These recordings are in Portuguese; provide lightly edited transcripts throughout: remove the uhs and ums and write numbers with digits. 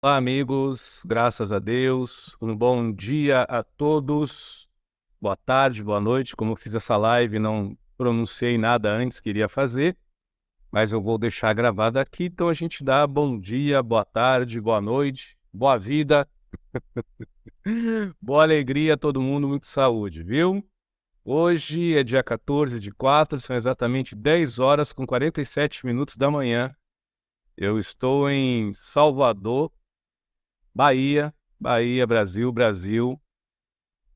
Olá, amigos, graças a Deus, um bom dia a todos, boa tarde, boa noite. Como eu fiz essa live, não pronunciei nada antes, queria fazer, mas eu vou deixar gravado aqui, então a gente dá bom dia, boa tarde, boa noite, boa vida, boa alegria a todo mundo, muita saúde, viu? Hoje é dia 14 de 4, são exatamente 10 horas com 47 minutos da manhã. Eu estou em Salvador, Bahia, Brasil, Brasil,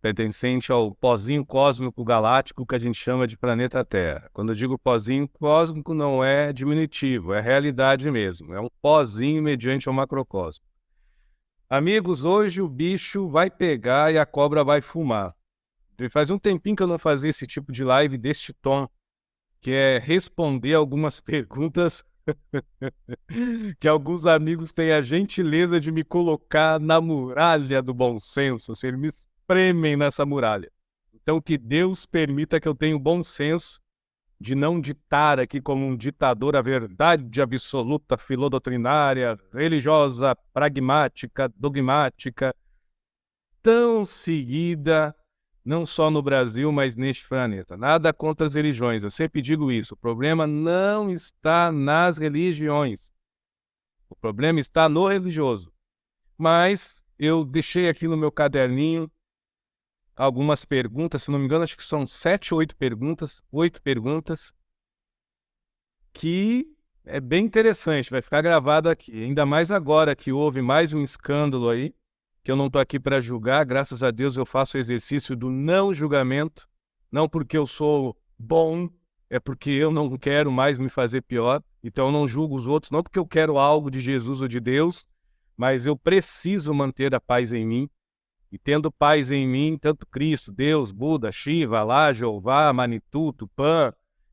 pertencente ao pozinho cósmico galáctico que a gente chama de planeta Terra. Quando eu digo pozinho cósmico, não é diminutivo, é realidade mesmo. É um pozinho mediante ao macrocosmo. Amigos, hoje o bicho vai pegar e a cobra vai fumar. Faz um tempinho que eu não fazia esse tipo de live deste tom, que é responder algumas perguntas que alguns amigos têm a gentileza de me colocar na muralha do bom senso, assim, eles me espremem nessa muralha. Então, que Deus permita que eu tenha o bom senso de não ditar aqui como um ditador a verdade absoluta, filodoutrinária, religiosa, pragmática, dogmática, tão seguida, não só no Brasil, mas neste planeta. Nada contra as religiões, eu sempre digo isso. O problema não está nas religiões. O problema está no religioso. Mas eu deixei aqui no meu caderninho algumas perguntas, se não me engano, acho que são 7 ou 8 perguntas, que é bem interessante, vai ficar gravado aqui. Ainda mais agora que houve mais um escândalo aí, que eu não estou aqui para julgar, graças a Deus eu faço o exercício do não julgamento, não porque eu sou bom, é porque eu não quero mais me fazer pior, então eu não julgo os outros, não porque eu quero algo de Jesus ou de Deus, mas eu preciso manter a paz em mim, e tendo paz em mim, tanto Cristo, Deus, Buda, Shiva, Alá, Jeová, Manitu, Tupã,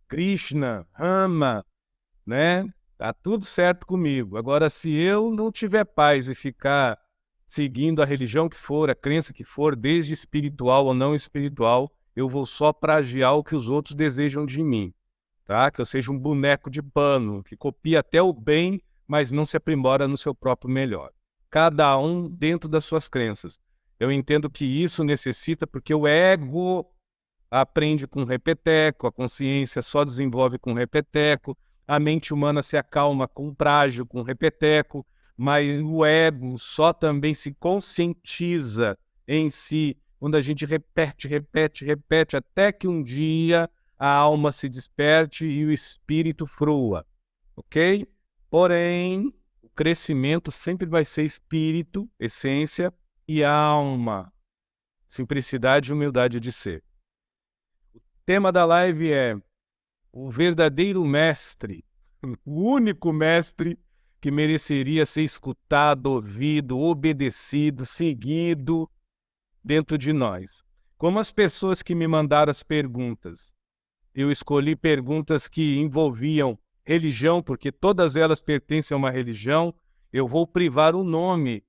Krishna, Rama, né? Tá tudo certo comigo. Agora, se eu não tiver paz e ficar seguindo a religião que for, a crença que for, desde espiritual ou não espiritual, eu vou só plagiar o que os outros desejam de mim, tá? Que eu seja um boneco de pano, que copia até o bem, mas não se aprimora no seu próprio melhor. Cada um dentro das suas crenças. Eu entendo que isso necessita, porque o ego aprende com repeteco, a consciência só desenvolve com repeteco, a mente humana se acalma com prágio, com repeteco, mas o ego só também se conscientiza em si quando a gente repete, repete, repete, até que um dia a alma se desperte e o espírito frua, ok? Porém, o crescimento sempre vai ser espírito, essência e alma, simplicidade e humildade de ser. O tema da live é o verdadeiro mestre, o único mestre que mereceria ser escutado, ouvido, obedecido, seguido dentro de nós. Como as pessoas que me mandaram as perguntas, eu escolhi perguntas que envolviam religião, porque todas elas pertencem a uma religião, eu vou privar o nome,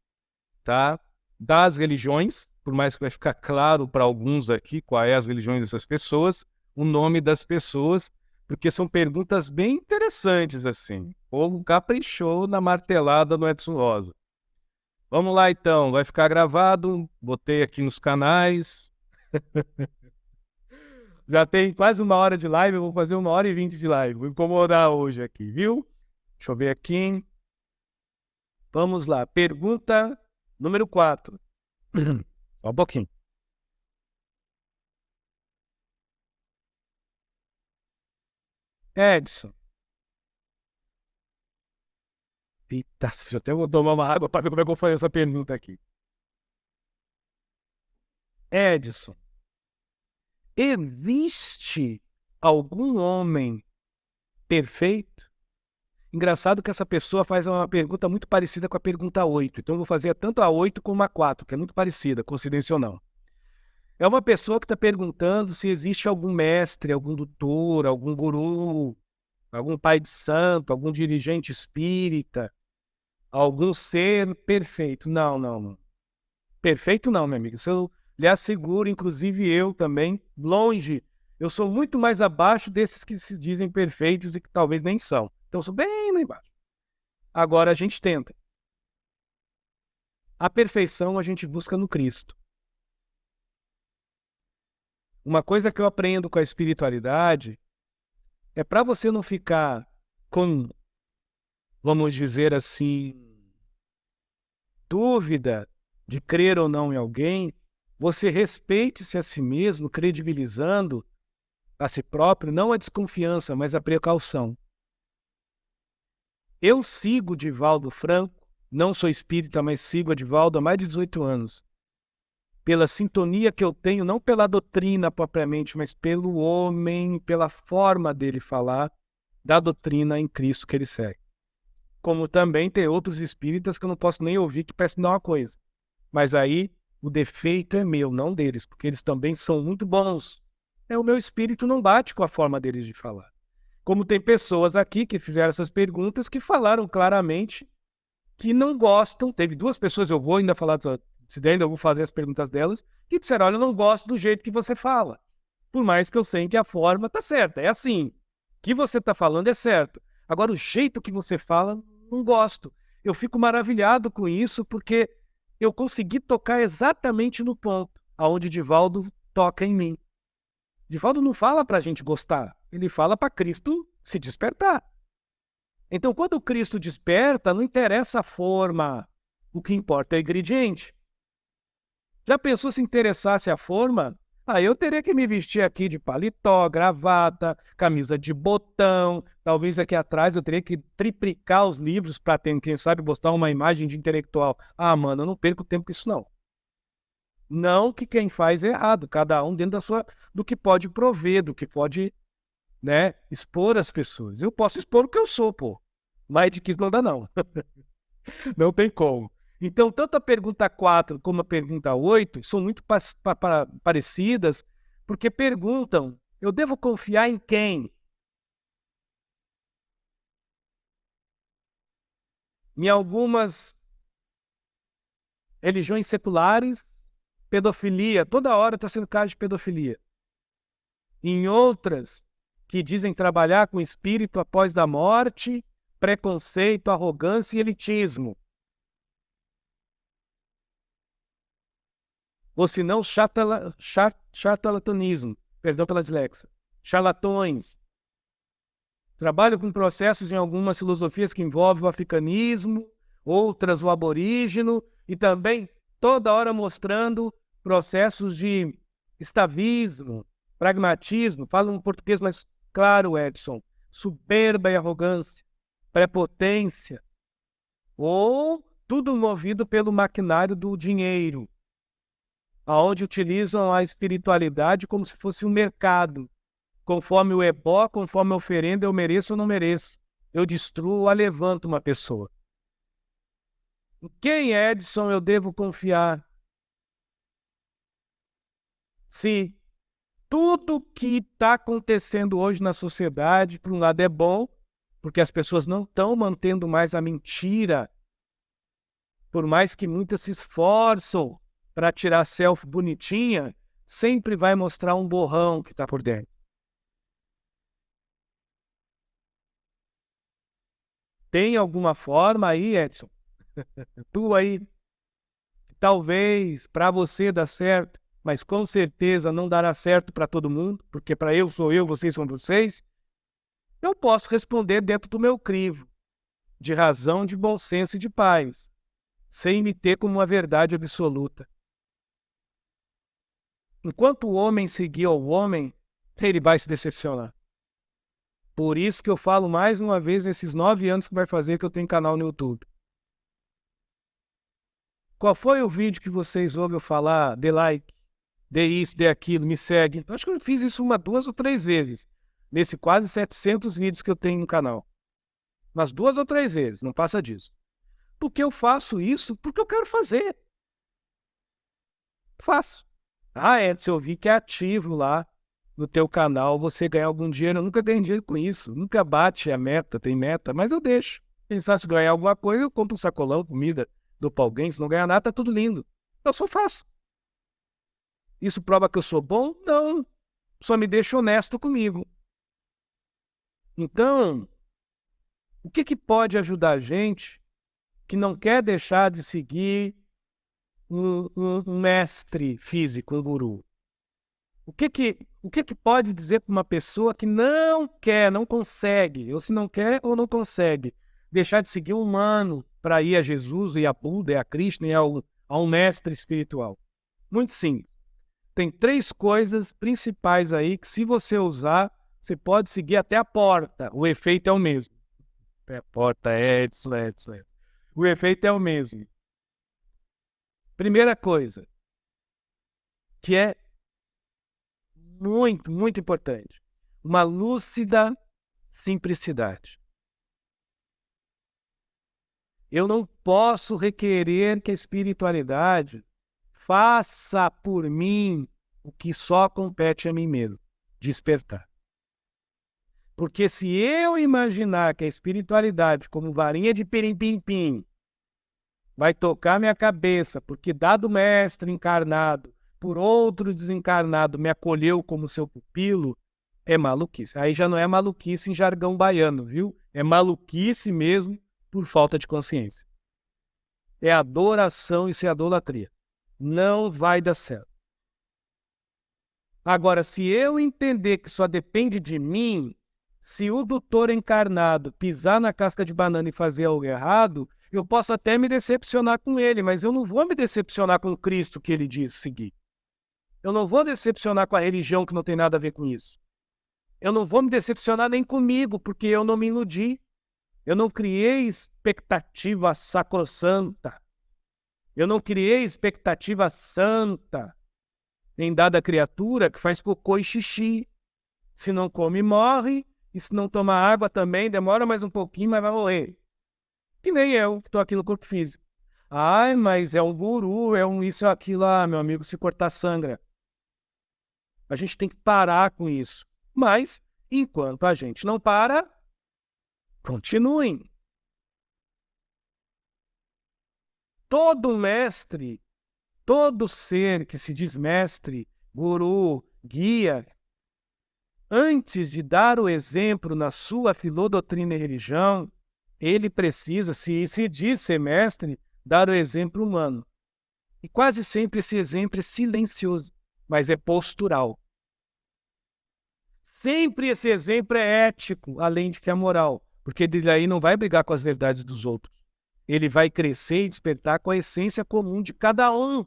tá, das religiões, por mais que vai ficar claro para alguns aqui quais é as religiões dessas pessoas, o nome das pessoas, porque são perguntas bem interessantes, assim. O povo caprichou na martelada no Edson Rosa. Vamos lá, então. Vai ficar gravado. Botei aqui nos canais. Já tem quase 1 hora de live. Eu vou fazer 1 hora e 20 de live. Vou incomodar hoje aqui, viu? Deixa eu ver aqui. Vamos lá. Pergunta número 4. Só um pouquinho. Edson. Eita, eu até vou tomar uma água para ver como é que eu vou fazer essa pergunta aqui. Edson, existe algum homem perfeito? Engraçado que essa pessoa faz uma pergunta muito parecida com a pergunta 8. Então eu vou fazer tanto a 8 como a 4, que é muito parecida, coincidência ou não. É uma pessoa que está perguntando se existe algum mestre, algum doutor, algum guru, algum pai de santo, algum dirigente espírita, algum ser perfeito. Não, não, não. Perfeito não, minha amiga. Isso eu lhe asseguro, inclusive eu também, longe. Eu sou muito mais abaixo desses que se dizem perfeitos e que talvez nem são. Então eu sou bem lá embaixo. Agora a gente tenta. A perfeição a gente busca no Cristo. Uma coisa que eu aprendo com a espiritualidade é para você não ficar com, vamos dizer assim, dúvida de crer ou não em alguém, você respeite-se a si mesmo, credibilizando a si próprio, não a desconfiança, mas a precaução. Eu sigo Divaldo Franco, não sou espírita, mas sigo a Divaldo há mais de 18 anos. Pela sintonia que eu tenho, não pela doutrina propriamente, mas pelo homem, pela forma dele falar, da doutrina em Cristo que ele segue. Como também tem outros espíritas que eu não posso nem ouvir que peçam uma coisa. Mas aí o defeito é meu, não deles, porque eles também são muito bons. O meu espírito não bate com a forma deles de falar. Como tem pessoas aqui que fizeram essas perguntas que falaram claramente que não gostam. Teve 2 pessoas, eu vou ainda falar, se der ainda eu vou fazer as perguntas delas, que disseram, olha, eu não gosto do jeito que você fala. Por mais que eu sei que a forma está certa, é assim. O que você está falando é certo. Agora, o jeito que você fala, não gosto. Eu fico maravilhado com isso, porque eu consegui tocar exatamente no ponto aonde Divaldo toca em mim. Divaldo não fala para a gente gostar, ele fala para Cristo se despertar. Então, quando o Cristo desperta, não interessa a forma, o que importa é o ingrediente. Já pensou se interessasse a forma? Eu teria que me vestir aqui de paletó, gravata, camisa de botão. Talvez aqui atrás eu teria que triplicar os livros para ter, quem sabe, postar uma imagem de intelectual. Mano, eu não perco tempo com isso, não. Não que quem faz é errado, cada um dentro do que pode prover, do que pode, expor as pessoas. Eu posso expor o que eu sou, pô. Mais de que isso não dá, não. Não tem como. Então, tanto a pergunta 4 como a pergunta 8 são muito parecidas, porque perguntam, eu devo confiar em quem? Em algumas religiões seculares, pedofilia, toda hora está sendo caso de pedofilia. Em outras, que dizem trabalhar com espírito após da morte, preconceito, arrogância e elitismo. Ou se não, charlatanismo, perdão pela dislexia, charlatões. Trabalho com processos em algumas filosofias que envolvem o africanismo, outras o aborígeno, e também toda hora mostrando processos de estavismo, pragmatismo, fala um português mais claro, Edson, soberba e arrogância, prepotência, ou tudo movido pelo maquinário do dinheiro, aonde utilizam a espiritualidade como se fosse um mercado. Conforme o ebó, conforme a oferenda, eu mereço ou não mereço. Eu destruo ou alevanto uma pessoa. Em quem, Edson, eu devo confiar? Se tudo que está acontecendo hoje na sociedade, por um lado é bom, porque as pessoas não estão mantendo mais a mentira, por mais que muitas se esforçam para tirar selfie bonitinha, sempre vai mostrar um borrão que está por dentro. Tem alguma forma aí, Edson? Tu aí, talvez para você dá certo, mas com certeza não dará certo para todo mundo, porque para eu sou eu, vocês são vocês. Eu posso responder dentro do meu crivo, de razão, de bom senso e de paz, sem me ter como uma verdade absoluta. Enquanto o homem seguir ao homem, ele vai se decepcionar. Por isso que eu falo mais uma vez nesses 9 anos que vai fazer que eu tenho canal no YouTube. Qual foi o vídeo que vocês ouvem eu falar, dê like, dê isso, dê aquilo, me segue? Eu acho que eu fiz isso 1, 2 ou 3 vezes, nesse quase 700 vídeos que eu tenho no canal. Mas 2 ou 3 vezes, não passa disso. Porque eu faço isso porque eu quero fazer. Faço. Edson, eu vi que é ativo lá no teu canal, você ganha algum dinheiro. Eu nunca ganhei dinheiro com isso, nunca bate a meta, tem meta, mas eu deixo. Pensar se ganhar alguma coisa, eu compro um sacolão, comida, dou pra alguém, se não ganhar nada, tá tudo lindo. Eu só faço. Isso prova que eu sou bom? Não. Só me deixa honesto comigo. Então, o que pode ajudar a gente que não quer deixar de seguir um mestre físico, um guru? O que pode dizer para uma pessoa que não quer, não consegue, ou se não quer ou não consegue, deixar de seguir um humano para ir a Jesus, e a Buda, e a Krishna, e a um mestre espiritual? Muito simples. Tem 3 coisas principais aí que, se você usar, você pode seguir até a porta. O efeito é o mesmo. Até a porta, etc. O efeito é o mesmo. Primeira coisa, que é muito, muito importante. Uma lúcida simplicidade. Eu não posso requerer que a espiritualidade faça por mim o que só compete a mim mesmo, despertar. Porque se eu imaginar que a espiritualidade, como varinha de pirim-pim-pim, vai tocar minha cabeça, porque dado mestre encarnado por outro desencarnado me acolheu como seu pupilo, é maluquice. Aí já não é maluquice em jargão baiano, viu? É maluquice mesmo por falta de consciência. É adoração, isso é idolatria. Não vai dar certo. Agora, se eu entender que só depende de mim, se o doutor encarnado pisar na casca de banana e fazer algo errado, eu posso até me decepcionar com ele, mas eu não vou me decepcionar com o Cristo que ele diz seguir. Eu não vou decepcionar com a religião que não tem nada a ver com isso. Eu não vou me decepcionar nem comigo, porque eu não me iludi. Eu não criei expectativa sacrossanta. Eu não criei expectativa santa em dada criatura que faz cocô e xixi. Se não come, morre. E se não toma água também, demora mais um pouquinho, mas vai morrer. Que nem eu, que estou aqui no corpo físico. Ai, mas é um guru, é um isso e aquilo. Ah, meu amigo, se cortar sangra. A gente tem que parar com isso. Mas, enquanto a gente não para, continuem. Todo mestre, todo ser que se diz mestre, guru, guia, antes de dar o exemplo na sua filodoutrina e religião, ele precisa, se diz ser mestre, dar o exemplo humano. E quase sempre esse exemplo é silencioso, mas é postural. Sempre esse exemplo é ético, além de que é moral, porque ele aí não vai brigar com as verdades dos outros. Ele vai crescer e despertar com a essência comum de cada um,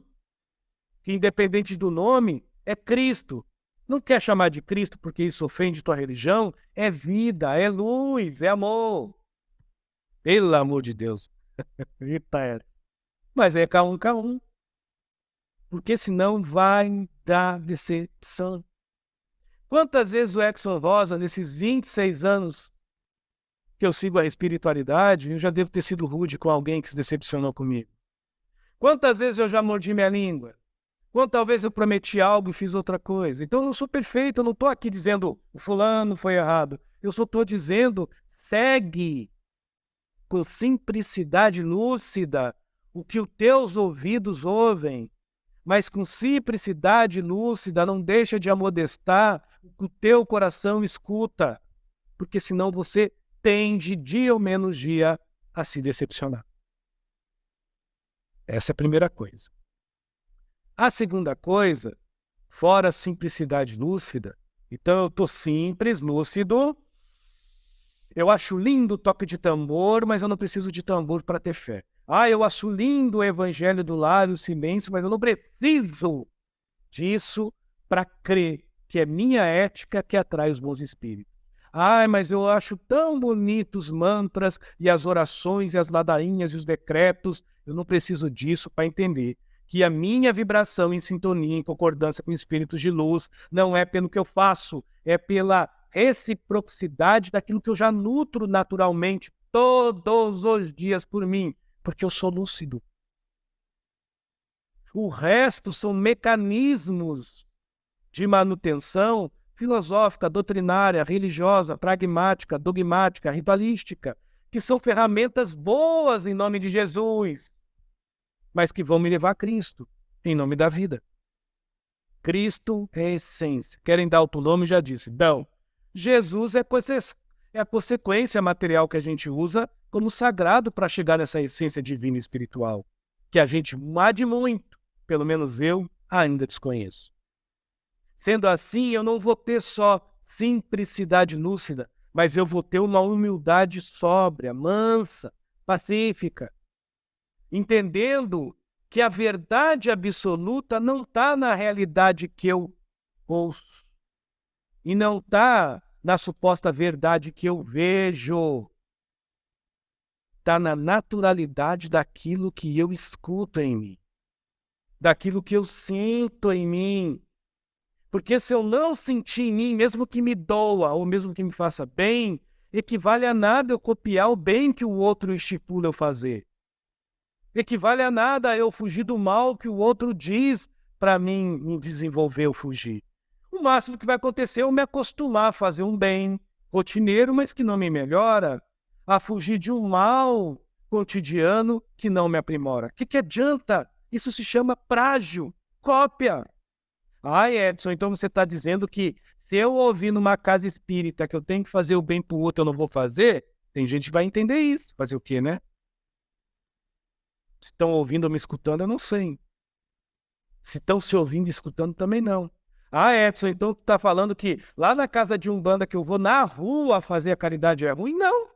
que independente do nome, é Cristo. Não quer chamar de Cristo porque isso ofende tua religião? É vida, é luz, é amor. Pelo amor de Deus. Eita, mas é K1, porque senão vai dar decepção. Quantas vezes o Exxon Rosa, nesses 26 anos que eu sigo a espiritualidade, eu já devo ter sido rude com alguém que se decepcionou comigo? Quantas vezes eu já mordi minha língua? Quantas vezes eu prometi algo e fiz outra coisa? Então eu não sou perfeito, eu não estou aqui dizendo o fulano foi errado. Eu só estou dizendo, segue com simplicidade lúcida o que os teus ouvidos ouvem, mas com simplicidade lúcida não deixa de amodestar o que o teu coração escuta, porque senão você tende, dia ou menos dia, a se decepcionar. Essa é a primeira coisa. A segunda coisa, fora a simplicidade lúcida, então eu estou simples, lúcido, eu acho lindo o toque de tambor, mas eu não preciso de tambor para ter fé. Ah, eu acho lindo o evangelho do lar e o silêncio, mas eu não preciso disso para crer que é minha ética que atrai os bons espíritos. Ah, mas eu acho tão bonitos os mantras e as orações e as ladainhas e os decretos. Eu não preciso disso para entender que a minha vibração em sintonia, em concordância com espíritos de luz, não é pelo que eu faço, é pela reciprocidade daquilo que eu já nutro naturalmente todos os dias por mim, porque eu sou lúcido. O resto são mecanismos de manutenção filosófica, doutrinária, religiosa, pragmática, dogmática, ritualística, que são ferramentas boas em nome de Jesus, mas que vão me levar a Cristo, em nome da vida. Cristo é a essência. Querem dar outro nome? Já disse. Não. Jesus é a consequência material que a gente usa como sagrado para chegar nessa essência divina e espiritual, que a gente made muito, pelo menos eu, ainda desconheço. Sendo assim, eu não vou ter só simplicidade lúcida, mas eu vou ter uma humildade sóbria, mansa, pacífica, entendendo que a verdade absoluta não está na realidade que eu ouço e não está na suposta verdade que eu vejo. Está na naturalidade daquilo que eu escuto em mim, daquilo que eu sinto em mim. Porque se eu não sentir em mim, mesmo que me doa ou mesmo que me faça bem, equivale a nada eu copiar o bem que o outro estipula eu fazer. Equivale a nada eu fugir do mal que o outro diz para mim me desenvolver ou fugir. O máximo que vai acontecer é eu me acostumar a fazer um bem rotineiro, mas que não me melhora, a fugir de um mal cotidiano que não me aprimora. O que adianta? Isso se chama plágio, cópia. Ai, Edson, então você está dizendo que se eu ouvir numa casa espírita que eu tenho que fazer o bem para o outro, eu não vou fazer? Tem gente que vai entender isso. Fazer o quê, né? Se estão ouvindo ou me escutando, eu não sei. Se estão se ouvindo e escutando, também não. Ah, Edson, então tu está falando que lá na casa de Umbanda que eu vou na rua fazer a caridade é ruim? Não.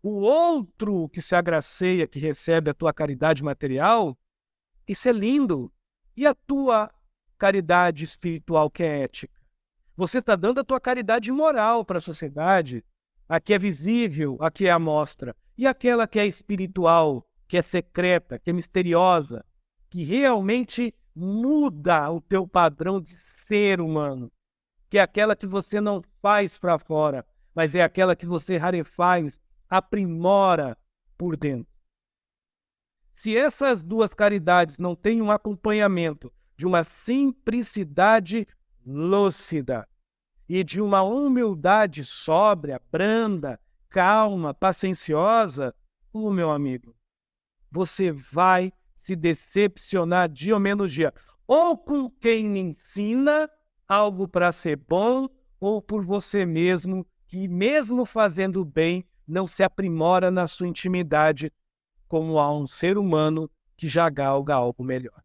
O outro que se agraceia, que recebe a tua caridade material, isso é lindo. E a tua caridade espiritual, que é ética? Você está dando a tua caridade moral para a sociedade. A que é visível, a que é a mostra. E aquela que é espiritual, que é secreta, que é misteriosa, que realmente muda o teu padrão de ser humano. Que é aquela que você não faz para fora, mas é aquela que você rarefaz, aprimora por dentro. Se essas duas caridades não têm um acompanhamento de uma simplicidade lúcida e de uma humildade sóbria, branda, calma, pacienciosa, meu amigo, você vai se decepcionar dia ou menos dia. Ou com quem ensina algo para ser bom, ou por você mesmo, que mesmo fazendo bem, não se aprimora na sua intimidade como a um ser humano que já galga algo melhor,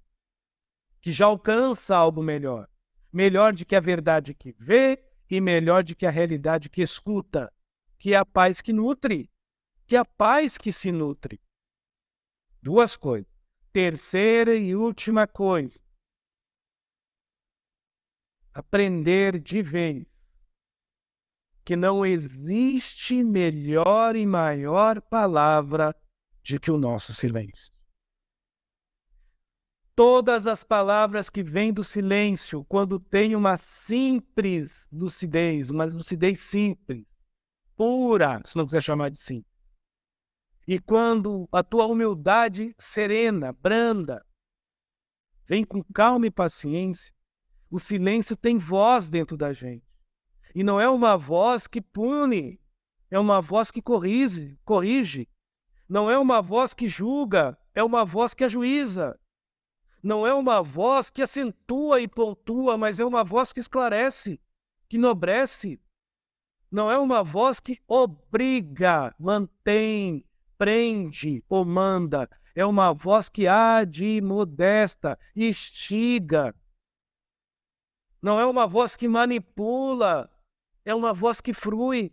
que já alcança algo melhor, melhor do que a verdade que vê e melhor do que a realidade que escuta, que é a paz que nutre, que é a paz que se nutre. Duas coisas. Terceira e última coisa, aprender de vez que não existe melhor e maior palavra do que o nosso silêncio. Todas as palavras que vêm do silêncio, quando tem uma simples lucidez, uma lucidez simples, pura, se não quiser chamar de simples, e quando a tua humildade serena, branda, vem com calma e paciência, o silêncio tem voz dentro da gente. E não é uma voz que pune, é uma voz que corrige. Não é uma voz que julga, é uma voz que ajuiza. Não é uma voz que acentua e pontua, mas é uma voz que esclarece, que enobrece. Não é uma voz que obriga, mantém, prende ou manda. É uma voz que admoesta, instiga. Não é uma voz que manipula, é uma voz que flui.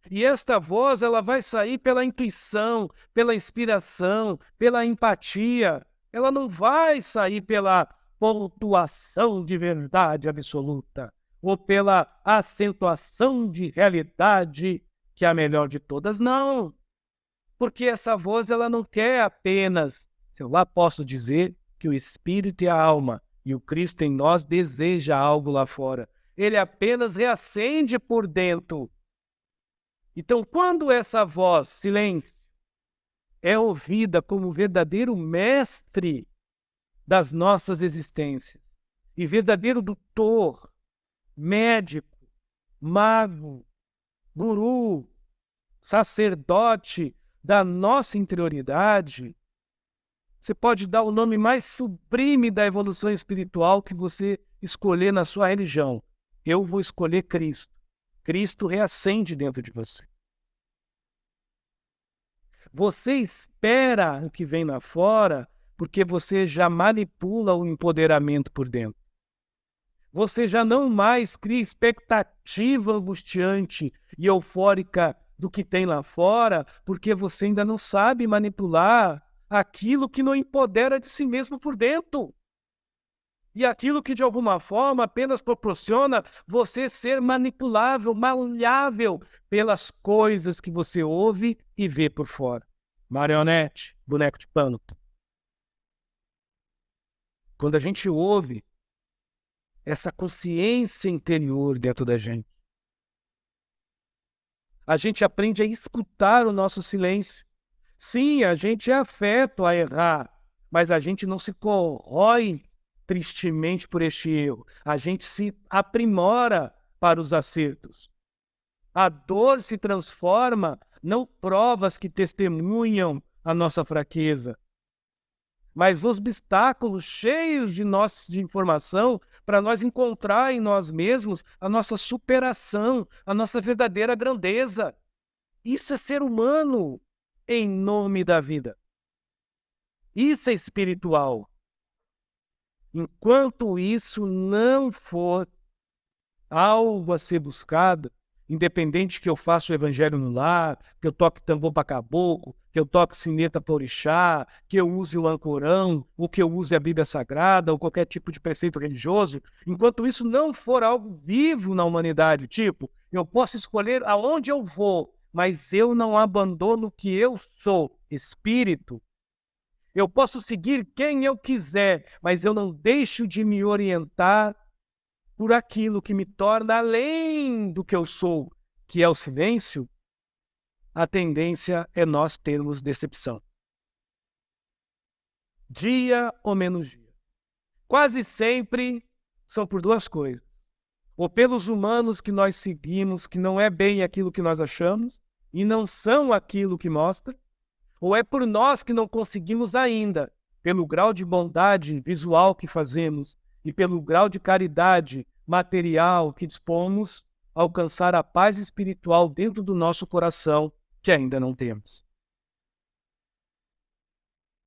E esta voz, ela vai sair pela intuição, pela inspiração, pela empatia. Ela não vai sair pela pontuação de verdade absoluta ou pela acentuação de realidade que é a melhor de todas. Não, porque essa voz ela não quer apenas, se eu lá posso dizer que o espírito e a alma e o Cristo em nós deseja algo lá fora. Ele apenas reacende por dentro. Então, quando essa voz, silêncio, é ouvida como verdadeiro mestre das nossas existências e verdadeiro doutor, médico, mago, guru, sacerdote da nossa interioridade, você pode dar o nome mais sublime da evolução espiritual que você escolher na sua religião. Eu vou escolher Cristo. Cristo reacende dentro de você. Você espera o que vem lá fora porque você já manipula o empoderamento por dentro. Você já não mais cria expectativa angustiante e eufórica do que tem lá fora, porque você ainda não sabe manipular aquilo que não empodera de si mesmo por dentro. E aquilo que, de alguma forma, apenas proporciona você ser manipulável, maleável pelas coisas que você ouve e vê por fora. Marionete, boneco de pano. Quando a gente ouve essa consciência interior dentro da gente, a gente aprende a escutar o nosso silêncio. Sim, a gente é afeto a errar, mas a gente não se corrói tristemente por este erro. A gente se aprimora para os acertos. A dor se transforma, não provas que testemunham a nossa fraqueza, mas obstáculos cheios de informação para nós encontrar em nós mesmos a nossa superação, a nossa verdadeira grandeza. Isso é ser humano em nome da vida. Isso é espiritual. Enquanto isso não for algo a ser buscado, independente que eu faça o evangelho no lar, que eu toque tambor para caboclo, que eu toque sineta para orixá, que eu use o ancorão, ou que eu use a Bíblia Sagrada, ou qualquer tipo de preceito religioso, enquanto isso não for algo vivo na humanidade, tipo, eu posso escolher aonde eu vou, mas eu não abandono o que eu sou, espírito. Eu posso seguir quem eu quiser, mas eu não deixo de me orientar por aquilo que me torna além do que eu sou, que é o silêncio. A tendência é nós termos decepção. Dia ou menos dia. Quase sempre são por duas coisas. Ou pelos humanos que nós seguimos, que não é bem aquilo que nós achamos, e não são aquilo que mostra, ou é por nós que não conseguimos ainda, pelo grau de bondade visual que fazemos e pelo grau de caridade material que dispomos, alcançar a paz espiritual dentro do nosso coração que ainda não temos.